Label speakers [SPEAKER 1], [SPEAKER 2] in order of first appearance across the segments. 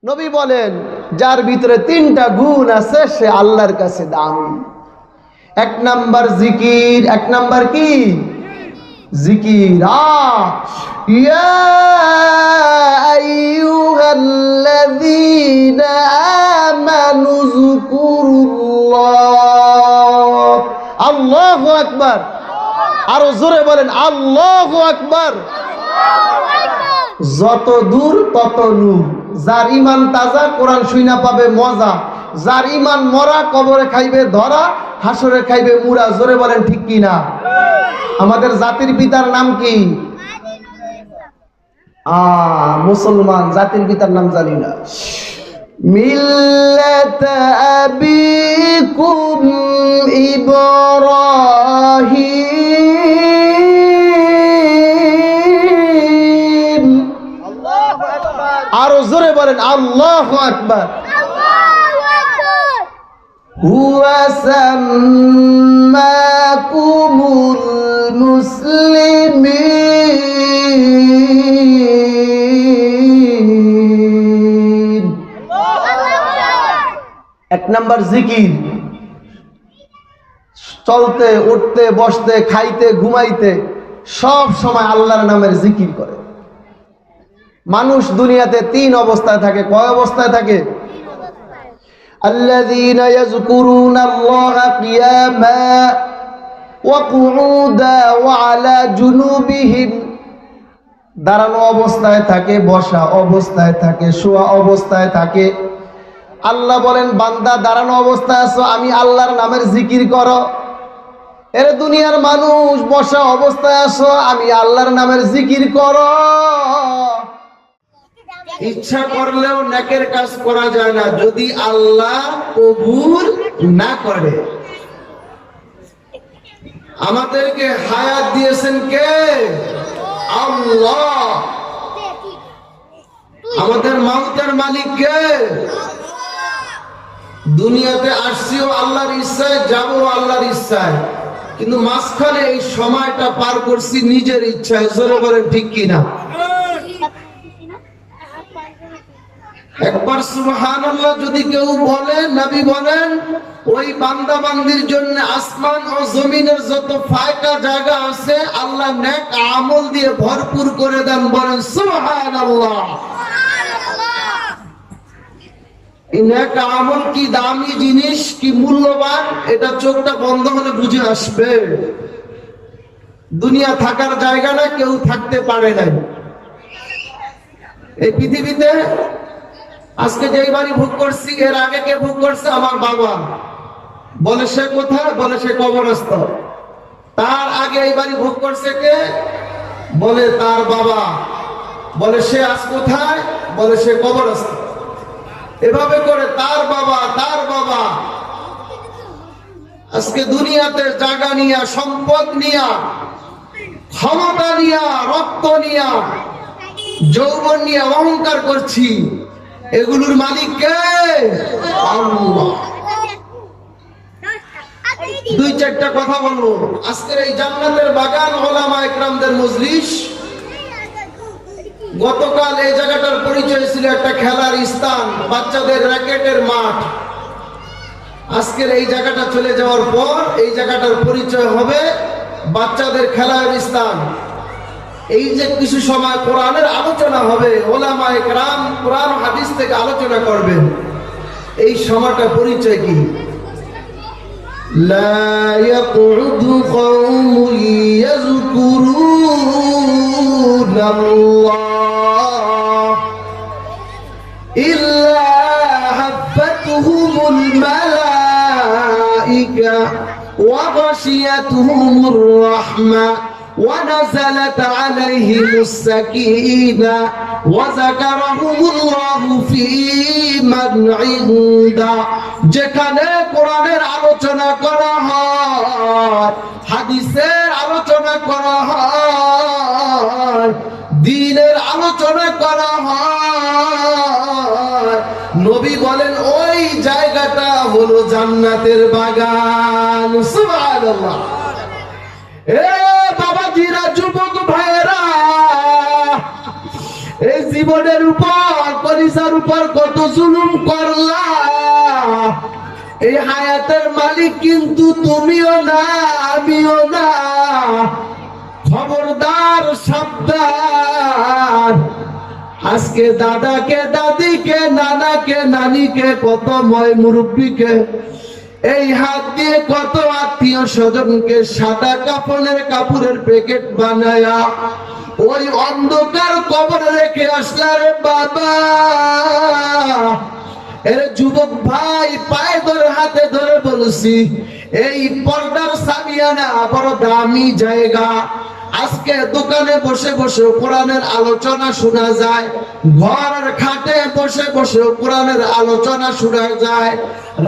[SPEAKER 1] নবী বলেন যার ভিতরে তিনটা গুণ আছে সে আল্লাহর কাছে দামি। এক নাম্বার জিকির। এক নাম্বার কি? জিকির। ইয়া আইয়ুহাল্লাযীনা আমানু যকুরুল্লাহ। আল্লাহু আকবার। আরো জোরে বলেন আল্লাহু আকবার। যত দূর তত নূর। যার ইমান তাজা কোরআন শুইনা পাবে মজা, যার ইমান মরা কবরে খাইবে ধরা, হাসরে খাইবে মুরা। জোরে বলেন ঠিক কি না? আমাদের জাতির পিতার নাম কি? মুসলমান। জাতির পিতার নাম জানি না। মিল্লাত আবিকুম ইব্রাহিম। আরো জোরে বলেন আল্লাহু আকবার। হুয়া সাম্মাকুমুল মুসলিমিন। এক নাম্বার জিকির। চলতে উঠতে বসতে খাইতে ঘুমাইতে সব সময় আল্লাহর নামের জিকির করে। মানুষ দুনিয়াতে তিন অবস্থায় থাকে। কয় অবস্থায় থাকে? الذين يذكرون الله قياما وقعودا وعلى جنوبهم। দাঁড়ানো অবস্থায় থাকে, বসা অবস্থায় থাকে, শোয়া অবস্থায় থাকে। আল্লাহ বলেন বান্দা দাঁড়ানো অবস্থায় আছো, আমি আল্লাহর নামের জিকির করো। এর দুনিয়ার মানুষ বসা অবস্থায় আছো, আমি আল্লাহর নামের জিকির করো। ইচ্ছা করলেও নেকের কাজ করা যায় না যদি আল্লাহ কবুল না করে। আমাদেরকে হায়াত দিয়েছেন কে? আল্লাহ। আমাদের মাউতের মালিক কে? দুনিয়াতে আসছিও আল্লাহর ইচ্ছায়, যাবো আল্লাহর ইচ্ছায়, কিন্তু মাঝখানে এই সময়টা পার করছি নিজের ইচ্ছায়। জোরে বলেন ঠিক কিনা? একবার সুবহানাল্লাহ যদি কেউ বলে, নবী বলেন ওই বান্দা বান্দির জন্য আসমান ও জমিনের যত ফায়কা জায়গা আছে আল্লাহ নেক আমল দিয়ে ভরপুর করে দেন। বলেন সুবহানাল্লাহ। এই নেক আমল কি দামি জিনিস, কি মূল্যবান, এটা চোখটা বন্ধ হলে বুঝে আসবে। দুনিয়া থাকার জায়গা না, কেউ থাকতে পারে না এই পৃথিবীতে। আজকে যেই বাড়ি ভোগ করছি এর আগে কে ভোগ করছে? আমার বাবা। বলে সে কোথায়? বলে সে কবরস্থ। তার আগে এই বাড়ি ভোগ করছে কে? বলে তার বাবা। বলে সে আজ কোথায়? বলে সে কবরস্থ। এভাবে করে তার বাবা, তার বাবা। আজকে দুনিয়াতে জায়গা নিয়া, সম্পদ নিয়া, ক্ষমতা নিয়া, রক্ত নিয়া, যৌবন নিয়ে অহংকার করছি। এগুলোর মালিক কে? আল্লাহ। দুই চারটা কথা বলবো। আজকের এই জান্নাতের বাগান ওলামা ইকরামদের মজলিস। গতকাল এই জায়গাটার পরিচয় ছিল একটা খেলার স্থান, বাচ্চাদের র্যাকেটের মাঠ। আজকের এই জায়গাটা চলে যাওয়ার পর এই জায়গাটার পরিচয় হবে বাচ্চাদের খেলার স্থান। এই যে কিছু সময় কোরআনের আলোচনা হবে, ওলামায়ে কেরাম কোরআন হাদিস থেকে আলোচনা করবেন, এই সময়টা পরিচয় কি? লা ইয়াকুদু কওমুন ইয়াযকুরুনাল্লাহ ইল্লা হাফাতুহুমুল মালাইকা ওয়া গাশিয়াতুহুমুর রাহমা ونزلت عليهم السكينة وذكرهم الله في من عنده। যেখানে কোরআনের আলোচনা করা হয়, হাদিসের আলোচনা করা হয়, দ্বীনের আলোচনা করা হয়, নবী বলেন ওই জায়গাটা হলো জান্নাতের বাগান। সুবহানাল্লাহ। এ বাবাজিরা, যুবক ভাইয়েরা, এই জীবনের উপর কলিজার উপর কত জুলুম করলা। এই হায়াতের মালিক কিন্তু তুমিও না আমিও না। খবরদার সাবধান। আজকে দাদাকে দাদিকে নানাকে নানিকে কত ময় মুরব্বীকে এই হাত দিয়ে কত আত্মীয় স্বজনকে সাদা কাপড়ের কাপড়ের প্যাকেট বানায়া ওই অন্ধকার কবরে রেখে আসলারে বাবা। এর যুবক ভাই পায়ে ধরে হাতে ধরে বলছি এই পর্দার সামিয়ানা বড় দামি জায়গা। আজকে দোকানে বসে বসে কোরআনের আলোচনা শোনা যায়, ঘরের খাটে বসে বসে কোরআনের আলোচনা শোনা যায়,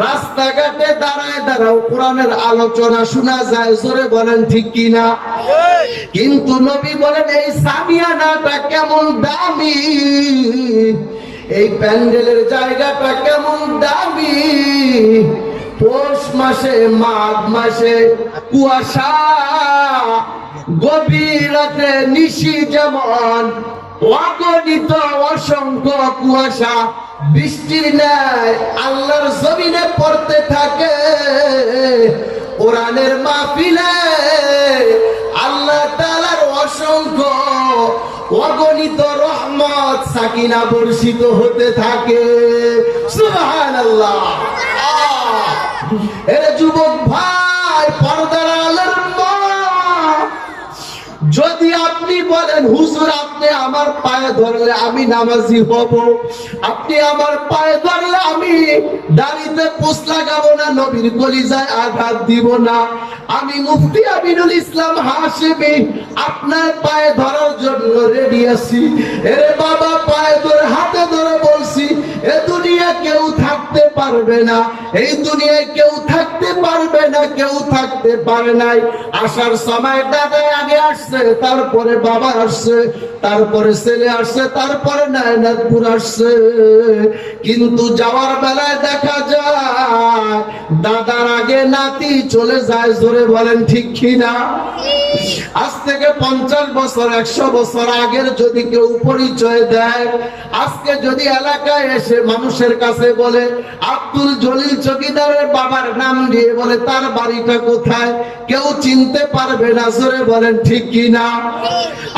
[SPEAKER 1] রাস্তাঘাটে দাঁড়ায় দাঁড়াও কোরআনের আলোচনা শোনা যায়। জোরে বলেন ঠিক কিনা? কিন্তু নবী বলেন এই সামিয়ানাটা কেমন দামি, এই প্যান্ডেলের জায়গাটা কেমন দামি। পৌষ মাসে মাঘ মাসে কুয়াশা, গভীর রাতে নিশি যেমন অগণিত অসংখ্য কুয়াশা বৃষ্টির ন্যায় আল্লাহর জমিনে পড়তে থাকে। কোরআনের মাহফিলে আল্লাহ তাআলার অসংখ্য অগণিত রহমত সাকিনা বর্ষিত হতে থাকে। সুবহানাল্লাহ। এরে যুবক ভাই, পর্দার আলের মা, যদি আপনি বলেন হুজুর আপনি আমার পায়ে ধরলে আমি নামাজি হব, আপনি আমার পায়ে ধরলে আমি দাড়িতে পোস্ট লাগাবো না, নবীর কলিজায় আঘাত দিব না, আমি মুফতি আমিনুল ইসলাম হাশেমি আপনার পায়ে ধরার জন্য রেডি আছি। এরে বাবা, পায়ে ধরে হাতে ধরে বলছি এ দুনিয়া কেউ থাকতে পারবে না, এই দুনিয়ায় কেউ থাকতে পারবে না, কেউ থাকতে পারে নাই। আসার সময় দাদা আগে আসছে, তারপরে বাবা আসছে, তারপরে ছেলে আসছে, তারপরে নায়নাথপুর আসছে। কিন্তু যাওয়ার বেলায় দেখা যায় দাদার আগে নাতি চলে যায়। জোরে বলেন ঠিক কিনা? আজ থেকে 50 বছর 100 বছর আগের যদি কেউ পরিচয় দেয়, আজকে যদি এলাকায় এসে মানুষের কাছে বলে আব্দুল জলিল চৌকিদারের বাবার নাম দিয়ে বলে তার বাড়িটা কোথায়, কেউ চিনতে পারবে না। জোরে বলেন ঠিক কিনা?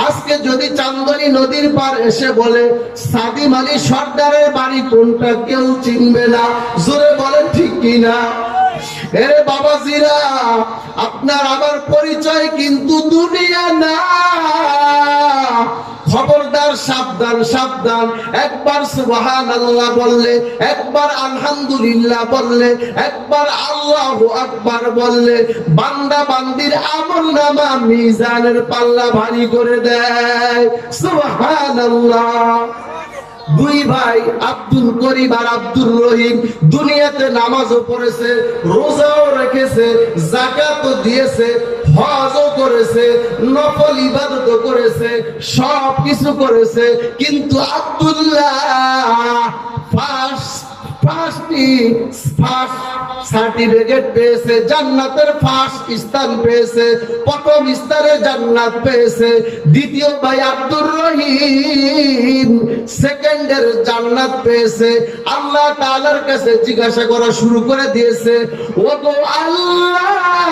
[SPEAKER 1] আজকে যদি চান্দনী নদীর পার এসে বলে সাদিম আলী সর্দারের বাড়ি কোনটা, কেউ চিনবে না। জোরে বলেন ঠিক কিনা? এরে বাবাজিরা, আপনার আমার পরিচয় কিন্তু দুনিয়া না। খবরদার, সাবধান সাবধান। একবার সুবহানাল্লাহ বললে, একবার আলহামদুলিল্লাহ বললে, একবার আল্লাহু আকবার বললে বান্দা বান্দির আমলনামা মিজানের পাল্লা ভারী করে দেয়। সুবহানাল্লাহ। দুই ভাই আব্দুল করিম আর আব্দুর রহিম দুনিয়াতে নামাজও পড়েছে, রোজাও রেখেছে, যাকাতও দিয়েছে, হজও করেছে, নফল ইবাদতও করেছে, সব কিছু করেছে। কিন্তু আব্দুল্লাহ ফার্স্ট সার্টিফিকেট পেয়েছে, জান্নাতের ফার্স্ট স্থান পেয়েছে, প্রথম স্থানে জান্নাত পেয়েছে। দ্বিতীয় ভাই আব্দুর রহিম সেকেন্ডের জান্নাত পেয়েছে। আল্লাহ তাআলার কাছে জিজ্ঞাসা করা শুরু করে দিয়েছে, ও গো আল্লাহ,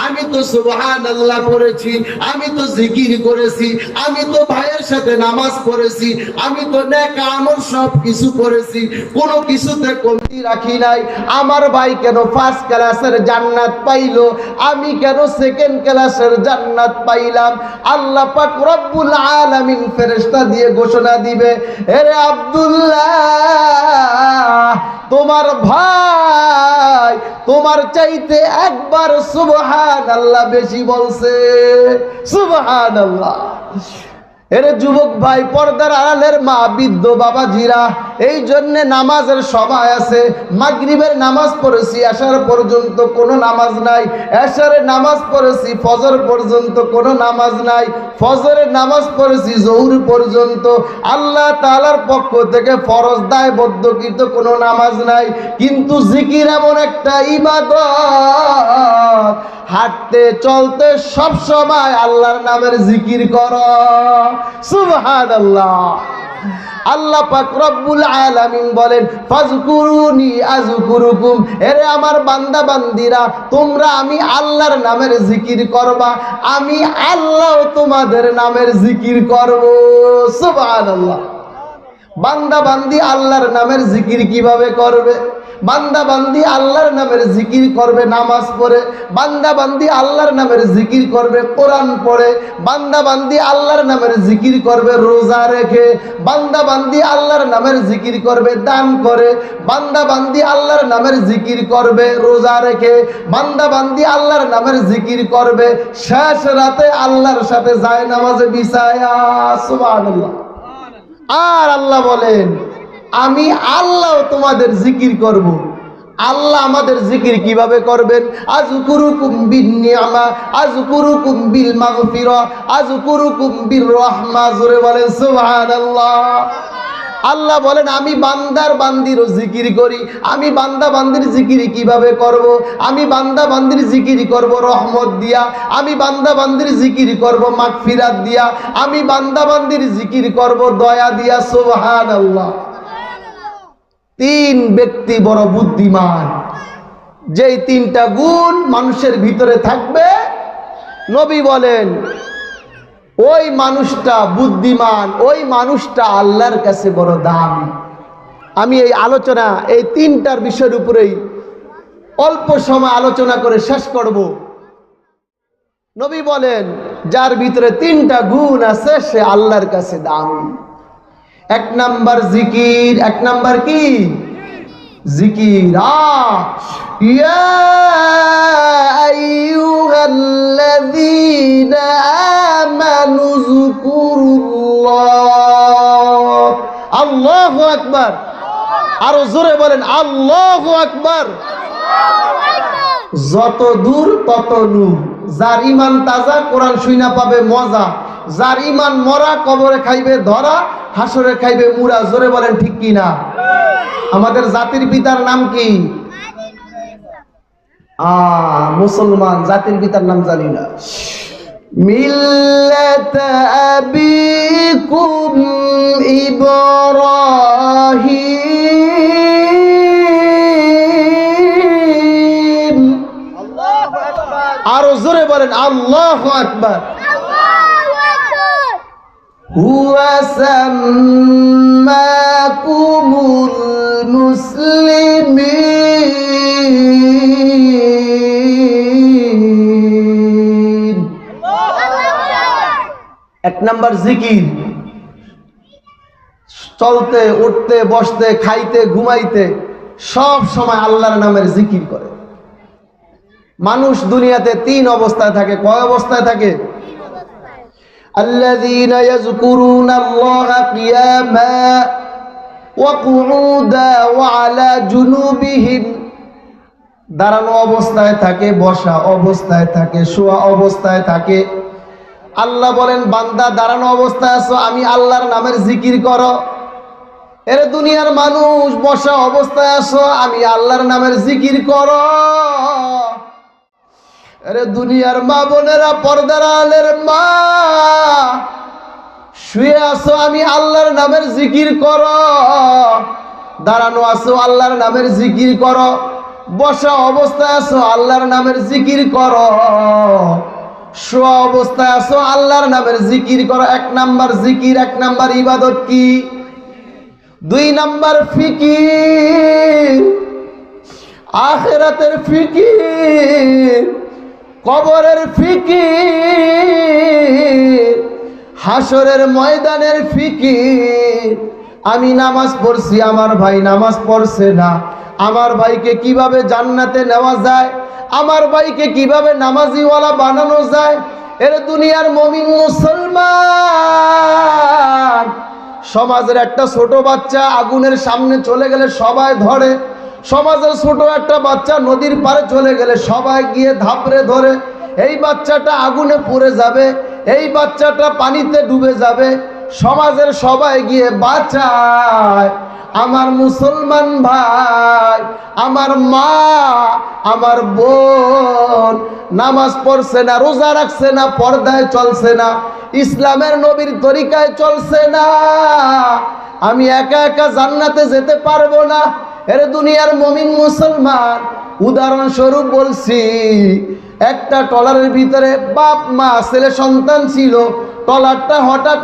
[SPEAKER 1] আমি তো সুবহানাল্লাহ পড়েছি, আমি তো জিকির করেছি, আমি তো ভাইয়ের সাথে নামাজ পড়েছি, আমি তো নেক আমল সব কিছু করেছি, কোনো কিছুতে কমতি রাখি নাই। আমার ভাই কেন ফার্স্ট ক্লাসের জান্নাত পাইলো, আমি কেন সেকেন্ড ক্লাসের জান্নাত পাইলাম? আল্লাহ পাক রব্বুল আলামিন ফেরেশতা দিয়ে ঘোষণা দিবে, এরে আব্দুল্লাহ, তোমার ভাই তোমার চাইতে একবার সুবহানাল্লাহ বেশি বলছে। সুবহানাল্লাহ। এরে যুবক ভাই, পর্দার আড়ালের মা, বৃদ্ধ বাবাজিরা, এই জন্য নামাজের সময় আছে। মাগরিবের নামাজ পড়েছি, এশার পর্যন্ত কোনো নামাজ নাই। এশারের নামাজ পড়েছি, ফজর পর্যন্ত কোনো নামাজ নাই। ফজরের নামাজ পড়েছি জোহর পর্যন্ত। আল্লাহ তাআলার পক্ষ থেকে ফরজ দায়বদ্ধকৃত কোনো নামাজ নাই। কিন্তু জিকির এমন একটা ইবাদত, হাঁটতে চলতে সব সময় আল্লাহর নামের জিকির করো। সুবহানাল্লাহ। আল্লাহ পাক রব্বুল আলামিন বলেন, ফাজকুরুনি আযকুরুকুম, এরে আমার বান্দা বান্দিরা, তোমরা আমি আল্লাহর নামের জিকির করবা, আমি আল্লাহ তোমাদের নামের জিকির করব। সুবহানাল্লাহ। বান্দা বান্দি আল্লাহর নামের জিকির কিভাবে করবে? বান্দা বান্দি আল্লাহর নামের জিকির করবে নামাজ পড়ে, বান্দা বান্দি আল্লাহর নামের জিকির করবে কোরআন পড়ে, বান্দা বান্দি আল্লাহর নামের জিকির করবে রোজা রেখে, বান্দা বান্দি আল্লাহর নামের জিকির করবে দান করে, বান্দা বান্দি আল্লাহর নামের জিকির করবে রোজা রেখে, বান্দা বান্দি আল্লাহর নামের জিকির করবে শেষ রাতে আল্লাহর সাথে যায় নামাজে বিছায়া। সুবহানাল্লাহ। আর আল্লাহ বলেন, আমি আল্লাহ তোমাদের জিকির করব। আল্লাহ আমাদের জিকির কিভাবে করবেন? আযকুরুকুম বিন-নি'মা, আযকুরুকুম বিল মাগফিরা, আযকুরুকুম বির রাহমা। জোরে বলেন সুবহানাল্লাহ। আল্লাহ বলেন, আমি বান্দার বান্দিরও জিকির করি। আমি বান্দা বান্দির জিকির কিভাবে করব? আমি বান্দা বান্দির জিকির করব রহমত দিয়া, আমি বান্দা বান্দির জিকির করব মাগফিরাত দিয়া, আমি বান্দা বান্দির জিকির করব দয়া দিয়া। সুবহানাল্লাহ। তিন ব্যক্তি বড় বুদ্ধিমান, যেই তিনটা গুণ মানুষের ভিতরে থাকবে, নবী বলেন ওই মানুষটা বুদ্ধিমান, ওই মানুষটা আল্লাহর কাছে বড় দামি। আমি এই আলোচনা এই তিনটার বিষয়ের উপরেই অল্প সময় আলোচনা করে শেষ করব। নবী বলেন, যার ভিতরে তিনটা গুণ আছে সে আল্লাহর কাছে দামি। এক নাম্বার জিকির। এক নাম্বার কি? জিকির। ইয়া আইয়ুহাল্লাযীনা আমানু যকুরুল্লাহ। আল্লাহু আকবার। আরো জোরে বলেন আল্লাহু আকবার। যত দূর তত নূর। যার ঈমান তাজা কোরআন শুইনা পাবে মজা, যার ঈমান মরা কবরে খাইবে ধরা, হাসরে খাইবে মুরা। জোরে বলেন ঠিক কি না? আমাদের জাতির পিতার নাম কি? মুসলমান। জাতির পিতার নাম জানি না। মিল্লাত আবিকুম ইব্রাহিম। আরো জোরে বলেন আল্লাহু আকবার। হুয়া সাম্মাকুমুল মুসলিমিন। এক নাম্বার জিকির। চলতে উঠতে বসতে খাইতে ঘুমাইতে সব সময় আল্লাহর নামের জিকির করে। মানুষ দুনিয়াতে তিন অবস্থায় থাকে। কয় অবস্থায় থাকে? الذين يذكرون الله قياما وقعودا وعلى جنوبهم। দাঁড়ানো অবস্থায় থাকে, বসা অবস্থায় থাকে, শোয়া অবস্থায় থাকে। আল্লাহ বলেন, বান্দা দাঁড়ানো অবস্থায় আছো, আমি আল্লাহর নামের জিকির করো। এর দুনিয়ার মানুষ বসা অবস্থায় আছো, আমি আল্লাহর নামের জিকির করো। আরে দুনিয়ার মা বোনেরা, পর্দার আলের মা, শুয়ে আছো, আমি আল্লাহর নামের জিকির করো। দাঁড়ানো আছো, আল্লাহর নামের জিকির করো। বসা অবস্থায় আছো, আল্লাহর নামের জিকির করো। শোয়া অবস্থায় আছো, আল্লাহর নামের জিকির করো। এক নাম্বার জিকির, এক নাম্বার ইবাদত কি? দুই নাম্বার ফিকির, আখিরাতের ফিকির, কবরের ফিকির, হাসরের ময়দানের ফিকির। আমি নামাজ পড়ছি, আমার ভাই নামাজ পড়ছে না। আমার ভাইকে কিভাবে জান্নাতে নেওয়া যায়, আমার ভাইকে কিভাবে নামাজিওয়ালা বানানো যায়। এর দুনিয়ার মুমিন মুসলমান সমাজের একটা ছোট বাচ্চা আগুনের সামনে চলে গেলে সবাই ধরে, সমাজের ছোট একটা বাচ্চা নদীর পাড়ে চলে গেলে সবাই গিয়ে ধাপড়ে ধরে। এই বাচ্চাটা আগুনে পুড়ে যাবে, এই বাচ্চাটা পানিতে ডুবে যাবে, সমাজের সবাই গিয়ে বাঁচায়। আমার মুসলমান ভাই, আমার মা, আমার বোন নামাজ পড়ছে না, রোজা রাখছে না, পর্দায় চলছে না, ইসলামের নবীর তরিকায় চলছে না, আমি একা একা জান্নাতে যেতে পারবো না। এর দুনিয়ার মুমিন মুসলমান, উদাহরণস্বরূপ বলছি, একটা ট্রলারের ভিতরে বাপ মা ছেলে সন্তান ছিল। ট্রলারটা হঠাৎ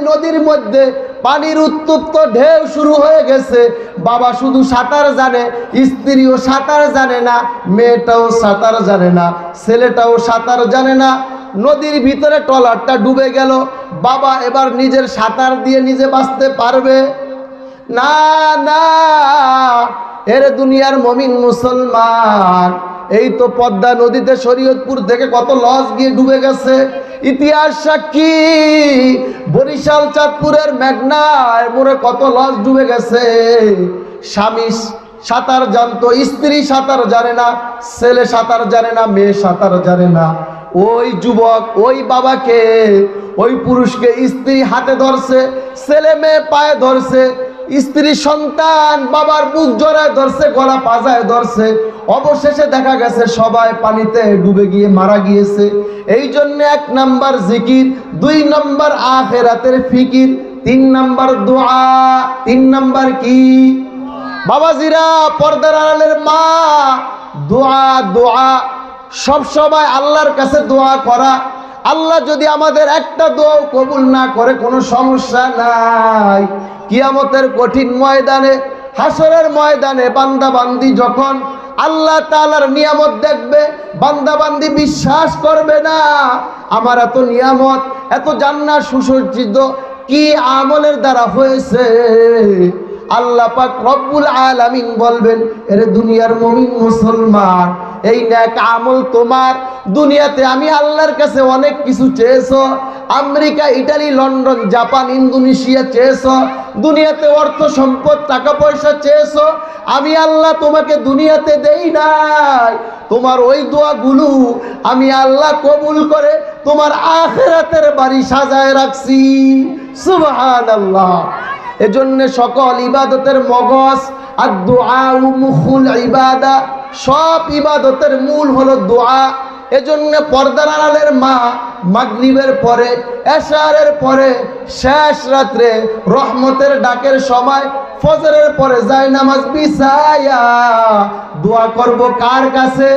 [SPEAKER 1] নদীর মধ্যে পানির উত্তপ্ত ঢেউ শুরু হয়ে গেছে। বাবা শুধু সাঁতার জানে, স্ত্রীও সাঁতার জানে না, মেয়েটাও সাঁতার জানে না, ছেলেটাও সাঁতার জানে না। নদীর ভিতরে ট্রলারটা ডুবে গেল। বাবা এবার নিজের সাঁতার দিয়ে নিজে বাঁচতে পারবে না? না। এর দুনিয়ার মুমিন মুসলমান, এই তো পদ্মা নদীতে শরীয়তপুর থেকে কত লঞ্চ গিয়ে ডুবে গেছে। ইতিহাস সাক্ষী, বরিশাল চাঁদপুরের মেঘনায় মোড়ে কত লঞ্চ ডুবে গেছে। স্বামী সাঁতার জানতো, স্ত্রী সাঁতার জানে না, ছেলে সাঁতার জানে না, মেয়ে সাঁতার জানে না। ওই যুবক ওই বাবাকে, ওই পুরুষকে স্ত্রী হাতে ধরছে, ছেলে মেয়ে পায়ে ধরছে, স্ত্রী সন্তান বাবার বুক জড়ায় ধরছে, গলা পাজায় ধরছে। অবশেষে দেখা গেছে সবাই পানিতে ডুবে গিয়ে মারা গিয়েছে। এই জন্য 1 নাম্বার জিকির, 2 নাম্বার আখিরাতের ফিকির, 3 নাম্বার দোয়া। 3 নাম্বার কি বাবাজিরা, পর্দার আড়ালের মা, দোয়া। দোয়া সব সময় আল্লাহর কাছে দোয়া করা। আল্লাহ যদি আমাদের একটা দোয়াও কবুল না করে কোনো সমস্যা নাই। কিয়ামতের কঠিন ময়দানে, হাসরের ময়দানে বান্দা বান্দি যখন আল্লাহ তাআলার নিয়ামত দেখবে, বান্দা বান্দি বিশ্বাস করবে না, আমার এত নিয়ামত, এত জান্নাত সুসজ্জিত কি আমলের দ্বারা হয়েছে। আল্লাহ পাক রব্বুল আলামিন বলবেন, এর দুনিয়ার মুমিন মুসলমান, এই নেক আমল তোমার। দুনিয়াতে আমি আল্লাহর কাছে অনেক কিছু চেয়েছো, America, Italy, London, Japan, Indonesia চেয়েছো, দুনিয়াতে অর্থ সম্পদ, টাকা পয়সা চেয়েছো। আমি আল্লাহ তোমাকে দুনিয়াতে দেই নাই। তোমার ওই দোয়াগুলো আমি আল্লাহ কবুল করে তোমার আখিরাতের বাড়ি সাজায় রাখছি। সুবহানাল্লাহ। এজন্য সকল ইবাদতের মগজ, আর দোয়া মুখুল ইবাদা, সব ইবাদতের মূল হলো দোয়া। এজন্য পর্দার আড়ালের মা মাগরিবের পরে, এশারের পরে, শেষ রাত্রে রহমতের ডাকের সময়, ফজরের পরে যায় নামাজ বিছায়া দোয়া করব কার কাছে?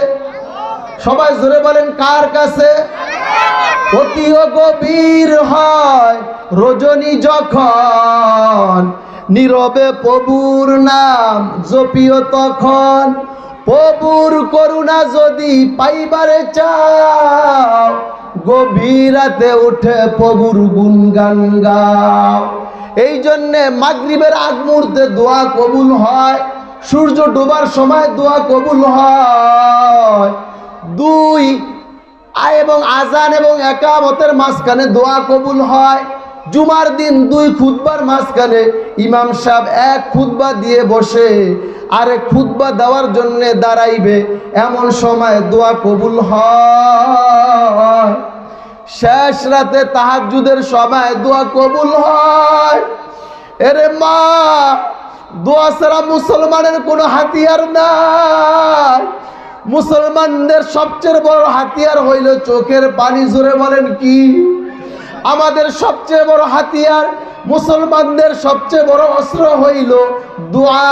[SPEAKER 1] সবাই জোরে বলেন, কার কাছে? অতিও গভীর হয় রজনী যখন, নীরবে প্রভুর নাম জপিও তখন। প্রভুর করুণা যদি পাইবারে চাও, গভীর রাতে উঠে প্রভুর গুণগান গাও। এই জন্যে মাগরিবের আগ মুহূর্তে দোয়া কবুল হয়, সূর্য ডোবার সময় দোয়া কবুল হয়। 2 এবং আজান এবং একামতের মাঝখানে দোয়া কবুল হয়। জুমার দিন 2 খুতবার মাঝখানে ইমাম সাহেব 1 খুতবা দিয়ে বসে আরেক খুতবা দেওয়ার জন্য দাঁড়াইবে, এমন সময় দোয়া কবুল হয়। শেষ রাতে তাহাজ্জুদের সময় দোয়া কবুল হয়। এরে মা, দোয়া ছাড়া মুসলমানের কোনো হাতিয়ার নাই। মুসলমানদের সবচেয়ে বড় হাতিয়ার হইল চোখের পানি। জোরে বলেন কি? আমাদের সবচেয়ে বড় হাতিয়ার, মুসলমানদের সবচেয়ে বড় অস্ত্র হইল দোয়া।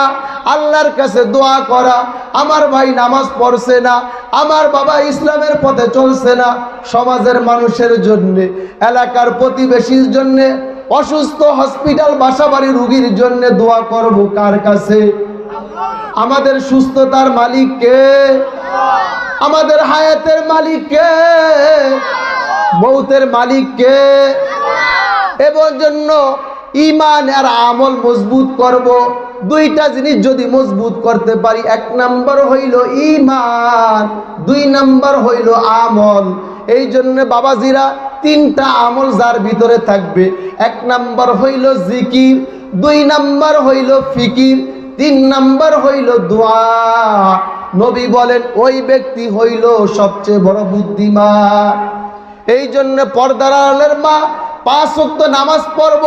[SPEAKER 1] আল্লাহর কাছে দোয়া করা। আমার ভাই নামাজ পড়ছে না, আমার বাবা ইসলামের পথে চলছে না, সমাজের মানুষের জন্য, এলাকার প্রতিবেশীর জন্য, অসুস্থ হসপিটাল বাসাবাড়ি রোগীর জন্য দোয়া করব কার কাছে? আমাদের সুস্থতার মালিক কে? আমাদের হায়াতের মালিক কে? মৌতের মালিক কে? এবং জন্য ঈমান আর আমল মজবুত করব। 2টা জিনিস যদি মজবুত করতে পারি, 1 নাম্বার হইল ঈমান, 2 নাম্বার হইল আমল। এই জন্য বাবাজিরা তিনটা আমল যার ভিতরে থাকবে, 1 নাম্বার হইল জিকির, 2 নাম্বার হইল ফিকির, 3 নাম্বার হইল দোয়া। নবী বলেন ওই ব্যক্তি হইল সবচেয়ে বড় বুদ্ধিমান। এই জন্য পর্দার আড়ালের মা 5 ওয়াক্ত নামাজ পড়ব,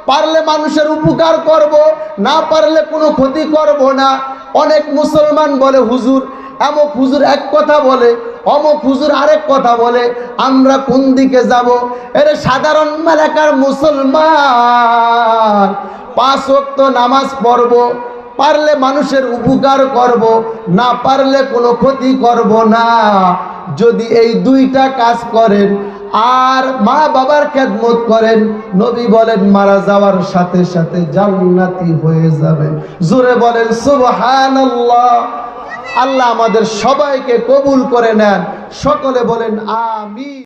[SPEAKER 1] পারলে মানুষের উপকার করব, না পারলে কোনো ক্ষতি করব না। অনেক মুসলমান বলে হুজুর, অমুক হুজুর এক কথা বলে, অমুক হুজুর আরেক কথা বলে, আমরা কোন দিকে যাব? এর সাধারণ এলাকার মুসলমান 5 ওয়াক্ত নামাজ পড়ব, পারলে মানুষের উপকার করব, না পারলে কোনো ক্ষতি করব না। যদি এই 2টা কাজ করেন আর মা বাবার খেদমত করেন, নবী বলেন মারা যাওয়ার সাথে সাথে জান্নাতি হয়ে যাবে। জোরে বলেন সুবহানাল্লাহ। আল্লাহ আমাদের সবাইকে কবুল করে নেন, সকলে বলেন আমিন।